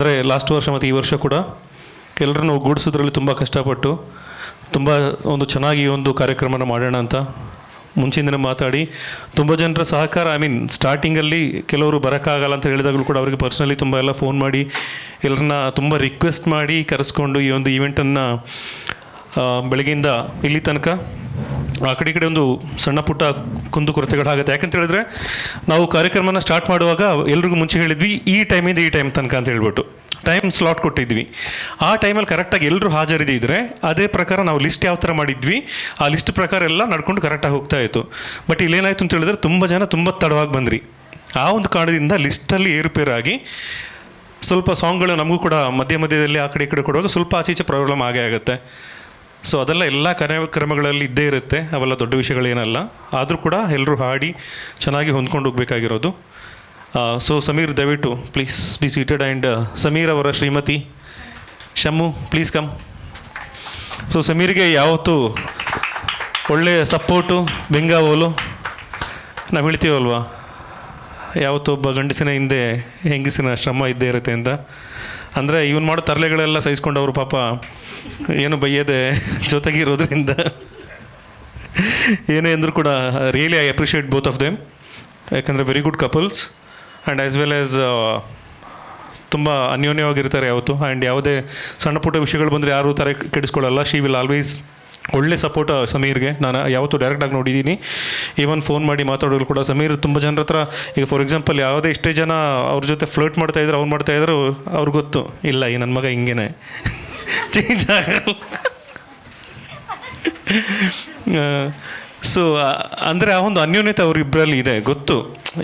ಅಂದರೆ ಲಾಸ್ಟ್ ವರ್ಷ ಮತ್ತು ಈ ವರ್ಷ ಕೂಡ ಎಲ್ಲರನ್ನು ಒಗ್ಗೂಡಿಸೋದ್ರಲ್ಲಿ ತುಂಬ ಕಷ್ಟಪಟ್ಟು ತುಂಬ ಒಂದು ಚೆನ್ನಾಗಿ ಒಂದು ಕಾರ್ಯಕ್ರಮನ ಮಾಡೋಣ ಅಂತ ಮುಂಚಿನ ದಿನ ಮಾತಾಡಿ ತುಂಬ ಜನರ ಸಹಕಾರ ಸ್ಟಾರ್ಟಿಂಗಲ್ಲಿ ಕೆಲವರು ಬರೋಕ್ಕಾಗಲ್ಲ ಅಂತ ಹೇಳಿದಾಗಲೂ ಕೂಡ ಅವರಿಗೆ ಪರ್ಸ್ನಲಿ ತುಂಬ ಎಲ್ಲ ಫೋನ್ ಮಾಡಿ ಎಲ್ಲರನ್ನ ತುಂಬ ರಿಕ್ವೆಸ್ಟ್ ಮಾಡಿ ಕರೆಸ್ಕೊಂಡು ಈ ಒಂದು ಈವೆಂಟನ್ನು ಬೆಳಗ್ಗೆಯಿಂದ ಇಲ್ಲಿ ತನಕ ಆ ಕಡೆ ಈ ಕಡೆ ಒಂದು ಸಣ್ಣ ಪುಟ್ಟ ಕುಂದುಕೊರತೆಗಳಾಗುತ್ತೆ. ಯಾಕಂತ ಹೇಳಿದ್ರೆ ನಾವು ಕಾರ್ಯಕ್ರಮನ ಸ್ಟಾರ್ಟ್ ಮಾಡುವಾಗ ಎಲ್ರಿಗೂ ಮುಂಚೆ ಹೇಳಿದ್ವಿ ಈ ಟೈಮಿಂದ ಈ ಟೈಮ್ ತನಕ ಅಂತ ಹೇಳ್ಬಿಟ್ಟು ಟೈಮ್ ಸ್ಲಾಟ್ ಕೊಟ್ಟಿದ್ವಿ. ಆ ಟೈಮಲ್ಲಿ ಕರೆಕ್ಟಾಗಿ ಎಲ್ಲರೂ ಹಾಜರಿದ್ದರೆ ಅದೇ ಪ್ರಕಾರ ನಾವು ಲಿಸ್ಟ್ ಯಾವ ಥರ ಮಾಡಿದ್ವಿ ಆ ಲಿಸ್ಟ್ ಪ್ರಕಾರ ಎಲ್ಲ ನಡ್ಕೊಂಡು ಕರೆಕ್ಟಾಗಿ ಹೋಗ್ತಾ ಇತ್ತು. ಬಟ್ ಇಲ್ಲೇನಾಯಿತು ಅಂತ ಹೇಳಿದ್ರೆ ತುಂಬ ಜನ ತುಂಬ ತಡವಾಗಿ ಬಂದ್ರಿ. ಆ ಒಂದು ಕಾರಣದಿಂದ ಲಿಸ್ಟಲ್ಲಿ ಏರುಪೇರಾಗಿ ಸ್ವಲ್ಪ ಸಾಂಗ್ಗಳು ನಮಗೂ ಕೂಡ ಮಧ್ಯದಲ್ಲಿ ಆ ಕಡೆ ಈ ಕಡೆ ಕೊಡುವಾಗ ಸ್ವಲ್ಪ ಆಚೀಚೆ ಪ್ರಾಬ್ಲಮ್ ಆಗೇ ಆಗುತ್ತೆ. ಸೊ ಅದೆಲ್ಲ ಎಲ್ಲ ಕಾರ್ಯಕ್ರಮಗಳಲ್ಲಿ ಇದ್ದೇ ಇರುತ್ತೆ, ಅವೆಲ್ಲ ದೊಡ್ಡ ವಿಷಯಗಳೇನಲ್ಲ. ಆದರೂ ಕೂಡ ಎಲ್ಲರೂ ಹಾಡಿ ಚೆನ್ನಾಗಿ ಹೊಂದ್ಕೊಂಡು ಹೋಗಬೇಕಾಗಿರೋದು. ಸೊ ಸಮೀರ್, ದಯವಿಟ್ಟು please be seated. And Sameer ಅವರ Shrimati Shammu, please come. So ಸಮೀರ್ಗೆ ಯಾವತ್ತೂ ಒಳ್ಳೆಯ ಸಪೋರ್ಟು, ಬೆಂಗಾವಲು ನಾವು ಹೇಳ್ತೀವಲ್ವಾ, ಯಾವತ್ತೂ ಒಬ್ಬ ಗಂಡಸಿನ ಹಿಂದೆ ಹೆಂಗಸಿನ ಶ್ರಮ ಇದ್ದೇ ಇರುತ್ತೆ ಅಂತ. ಅಂದರೆ ಇವನು ಮಾಡೋ ತರಲೆಗಳೆಲ್ಲ ಸಹಿಸ್ಕೊಂಡವರು ಪಾಪ ಏನು ಬೈಯದೆ ಜೊತೆಗಿರೋದ್ರಿಂದ ಏನೇ ಅಂದರೂ ಕೂಡ really I appreciate both of them. ಯಾಕಂದರೆ very good couples and as well as ತುಂಬ ಅನ್ಯೋನ್ಯವಾಗಿರ್ತಾರೆ ಯಾವತ್ತು. ಆ್ಯಂಡ್ ಯಾವುದೇ ಸಣ್ಣ ಪುಟ್ಟ ವಿಷಯಗಳು ಬಂದರೆ ಯಾರೂ ಥರ ಕೆಡಿಸ್ಕೊಳ್ಳಲ್ಲ. ಶಿ ವಿಲ್ ಆಲ್ವೇಸ್ ಒಳ್ಳೆ ಸಪೋರ್ಟ್ ಸಮೀರ್ಗೆ. ನಾನು ಯಾವತ್ತೂ ಡೈರೆಕ್ಟಾಗಿ ನೋಡಿದ್ದೀನಿ. ಈವನ್ ಫೋನ್ ಮಾಡಿ ಮಾತಾಡೋರು ಕೂಡ ಸಮೀರ್ ತುಂಬ ಜನರ ಹತ್ರ, ಈಗ ಫಾರ್ ಎಕ್ಸಾಂಪಲ್ ಯಾವುದೇ ಇಷ್ಟೇ ಜನ ಅವ್ರ ಜೊತೆ ಫ್ಲರ್ಟ್ ಮಾಡ್ತಾಯಿದ್ರು, ಅವ್ರು ಮಾಡ್ತಾಯಿದ್ರು, ಅವ್ರಿಗೆ ಗೊತ್ತು ಇಲ್ಲ ಈ ನನ್ನ ಮಗ ಹಿಂಗೇನೆ ಚೇಂಜ್ ಆಗಲ್ಲ. ಸೊ ಅಂದರೆ ಆ ಒಂದು ಅನ್ಯೋನ್ಯತೆ ಅವರಿಬ್ಬರಲ್ಲಿ ಇದೆ, ಗೊತ್ತು.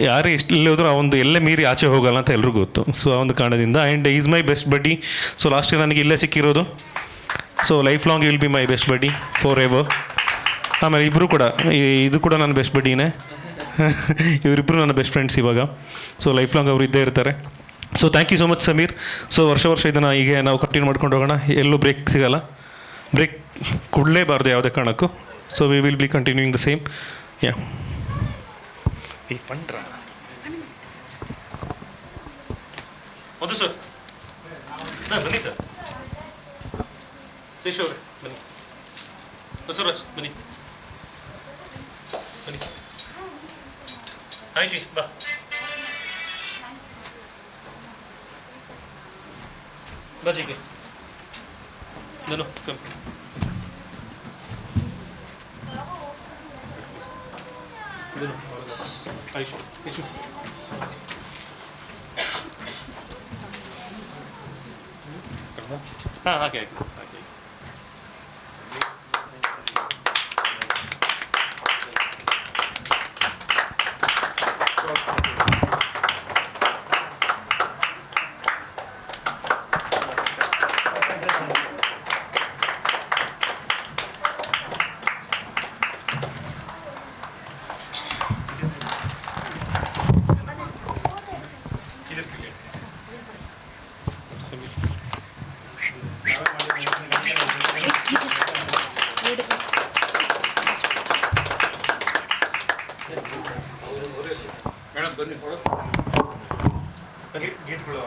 ಯಾರೇ ಇಲ್ಲಿ ಹೋದ್ರೂ ಆ ಒಂದು ಎಲ್ಲೇ ಮೀರಿ ಆಚೆ ಹೋಗಲ್ಲ ಅಂತ ಎಲ್ರಿಗೂ ಗೊತ್ತು. ಸೊ ಆ ಒಂದು ಕಾರಣದಿಂದ and is my best buddy. So last year ನನಗೆ ಇಲ್ಲೇ ಸಿಕ್ಕಿರೋದು. So life long will be my best buddy forever. ಆಮೇಲೆ ಇಬ್ಬರು ಕೂಡ, ಇದು ಕೂಡ ನನ್ನ ಬೆಸ್ಟ್ ಬಡ್ಡಿನೇ. ಇವರಿಬ್ಬರು ನನ್ನ ಬೆಸ್ಟ್ ಫ್ರೆಂಡ್ಸ್ ಇವಾಗ. ಸೊ ಲೈಫ್ ಲಾಂಗ್ ಅವರು ಇದ್ದೇ ಇರ್ತಾರೆ. So thank you so much Sameer. So ವರ್ಷ ಇದನ್ನು ಹೀಗೆ ನಾವು ಕಂಟಿನ್ಯೂ ಮಾಡ್ಕೊಂಡು ಹೋಗೋಣ. ಎಲ್ಲೂ ಬ್ರೇಕ್ ಸಿಗಲ್ಲ, ಬ್ರೇಕ್ ಕೊಡಲೇಬಾರ್ದು ಯಾವುದೇ ಕಾರಣಕ್ಕೂ. So we will be continuing the same. ಯಾ ಈ ಪಂಡ್ರ ಹೌದು ಸರ್. ಬನ್ನಿ ಸರ್. ಶೇಷವ್ರೆ ಬನ್ನಿ. ಬಸವರಾಜ್ ಬನ್ನಿ ಬನ್ನಿ. ಆಯ್ತು ಬಾ. ಬಾಜಿಗೆ ನಾನು ಕಮ್. ಆಯ್ತು ಯಶು. ಹಾಂ ಹಾಗೆ ಆಯ್ತು ಹಾಗೆ. ಮೇಡಮ್ ಬನ್ನಿ ಗೇಟ್ಗಳು